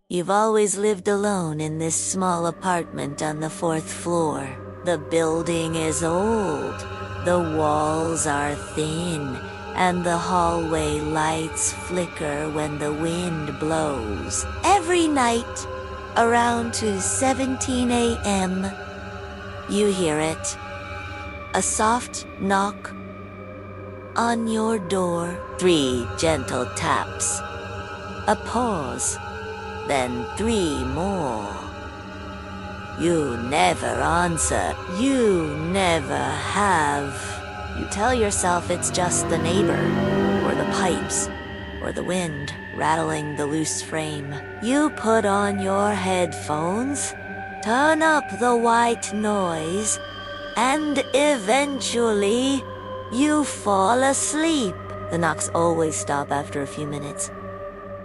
You've always lived alone in this small apartment on the 4th floor. The building is old, the walls are thin, and the hallway lights flicker when the wind blows. Every night, around 2:17 a.m., you hear it. A soft knock on your door. 3 gentle taps. A pause. Then 3 more. You never answer. You never have. You tell yourself it's just the neighbor, or the pipes, or the wind rattling the loose frame. You put on your headphones, turn up the white noise, and eventually, you fall asleep. The knocks always stop after a few minutes.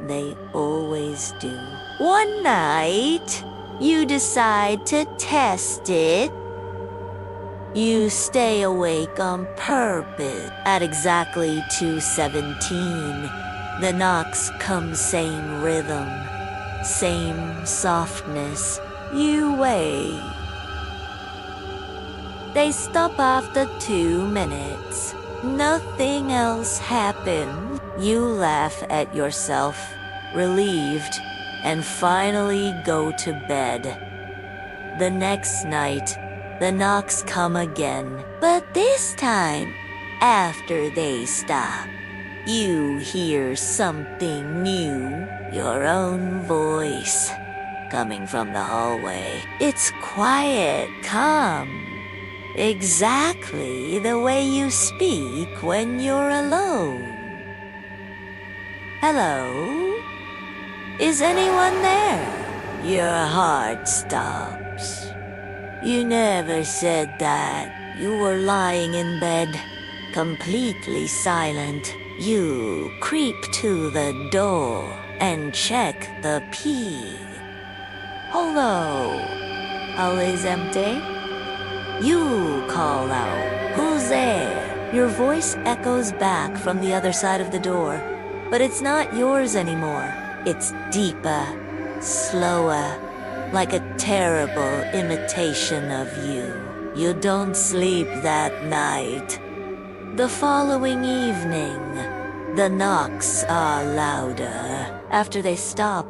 They always do. One night, you decide to test it. You stay awake on purpose. At exactly 2:17, the knocks come same rhythm, same softness. You wait. They stop after 2 minutes. Nothing else happened. You laugh at yourself, relieved, and finally go to bed. The next night, the knocks come again. But this time, after they stop, you hear something new, your own voice, coming from the hallway. It's quiet, calm. Exactly the way you speak when you're alone. Hello? Is anyone there? Your heart stops. You never said that. You were lying in bed, completely silent. You creep to the door and check the key. Hello? Always empty? You call out, "Who's there?" Your voice echoes back from the other side of the door, but it's not yours anymore. It's deeper, slower, like a terrible imitation of you. You don't sleep that night. The following evening, the knocks are louder. After they stop,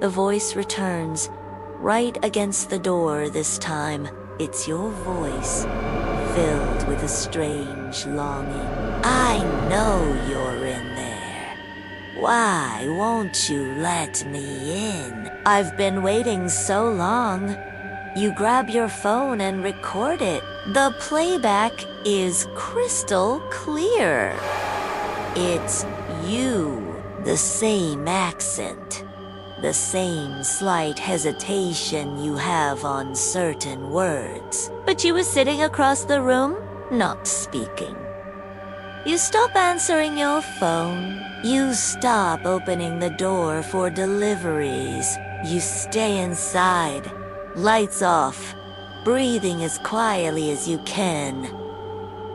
the voice returns, right against the door this time. It's your voice, filled with a strange longing. I know you're in there. Why won't you let me in? I've been waiting so long. You grab your phone and record it. The playback is crystal clear. It's you, the same accent. The same slight hesitation you have on certain words. But you were sitting across the room, not speaking. You stop answering your phone. You stop opening the door for deliveries. You stay inside, lights off, breathing as quietly as you can.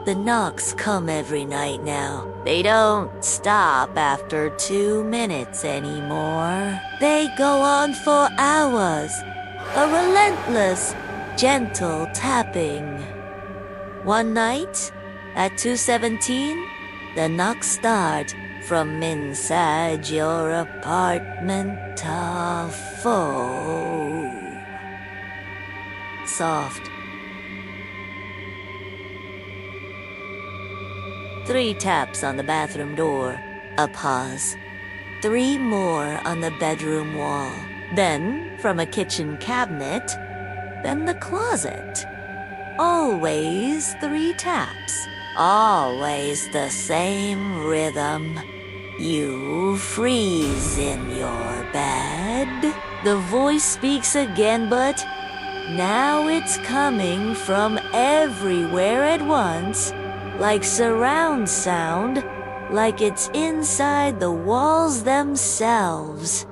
The knocks come every night now. They don't stop after 2 minutes anymore. They go on for hours. A relentless, gentle tapping. One night, at 2:17, the knocks start from inside your apartment. Soft. 3 taps on the bathroom door. A pause. 3 more on the bedroom wall. Then, from a kitchen cabinet. Then the closet. Always 3 taps. Always the same rhythm. You freeze in your bed. The voice speaks again, but now it's coming from everywhere at once. Like surround sound, like it's inside the walls themselves.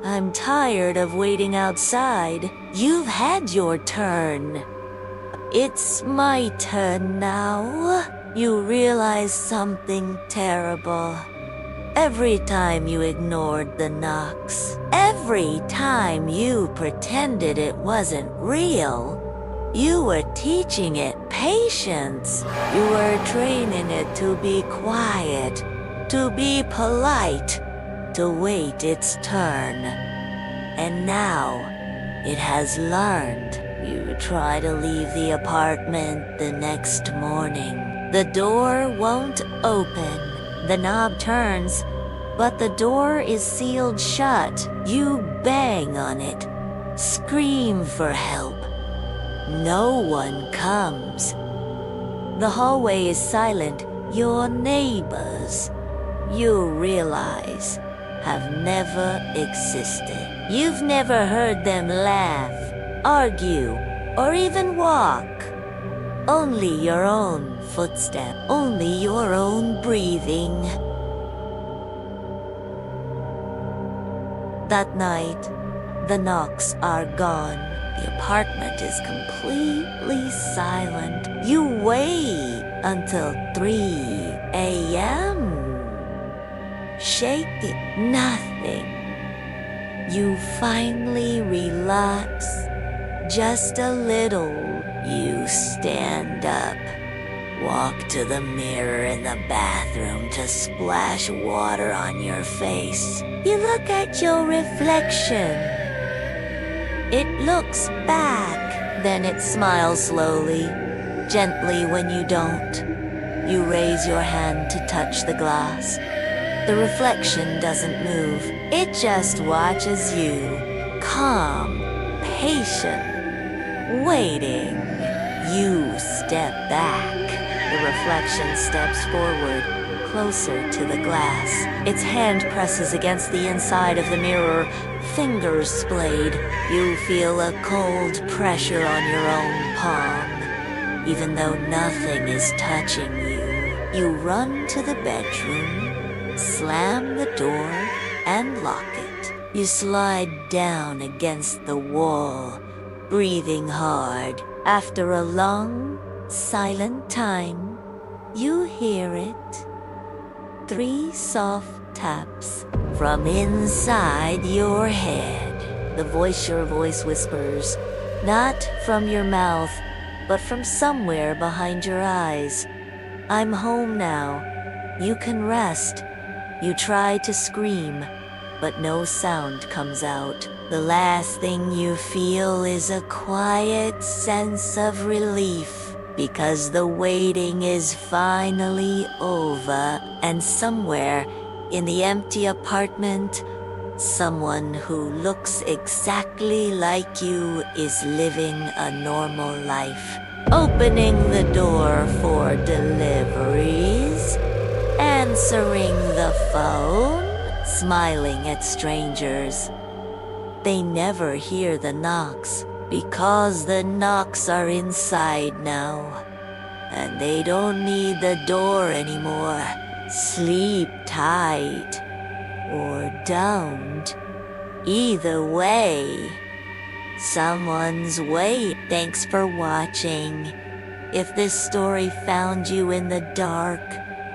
I'm tired of waiting outside. You've had your turn. It's my turn now. You realize something terrible. Every time you ignored the knocks, every time you pretended it wasn't real, you were teaching it patience. You were training it to be quiet, to be polite, to wait its turn. And now, it has learned. You try to leave the apartment the next morning. The door won't open. The knob turns, but the door is sealed shut. You bang on it, scream for help. No one comes. The hallway is silent. Your neighbors, you realize, have never existed. You've never heard them laugh, argue, or even walk. Only your own footstep, only your own breathing. That night, the knocks are gone. The apartment is completely silent. You wait until 3 a.m. Shaking, nothing. You finally relax, just a little. You stand up, walk to the mirror in the bathroom to splash water on your face. You look at your reflection. It looks back, then it smiles slowly, gently when you don't. You raise your hand to touch the glass. The reflection doesn't move. It just watches you, calm, patient, waiting. You step back. The reflection steps forward, closer to the glass. Its hand presses against the inside of the mirror, fingers splayed. You feel a cold pressure on your own palm. Even though nothing is touching you, you run to the bedroom, slam the door, and lock it. You slide down against the wall, breathing hard. After a long, silent time, you hear it. 3 soft taps from inside your head. Your voice whispers, not from your mouth, but from somewhere behind your eyes. I'm home now. You can rest. You try to scream, but no sound comes out. The last thing you feel is a quiet sense of relief, because the waiting is finally over, and somewhere in the empty apartment, someone who looks exactly like you is living a normal life, opening the door for deliveries, answering the phone, smiling at strangers. They never hear the knocks because the knocks are inside now, and they don't need the door anymore. Sleep tight, or don't. Either way, someone's wait. Thanks for watching. If this story found you in the dark,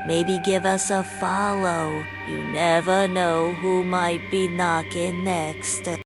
maybe give us a follow. You never know who might be knocking next.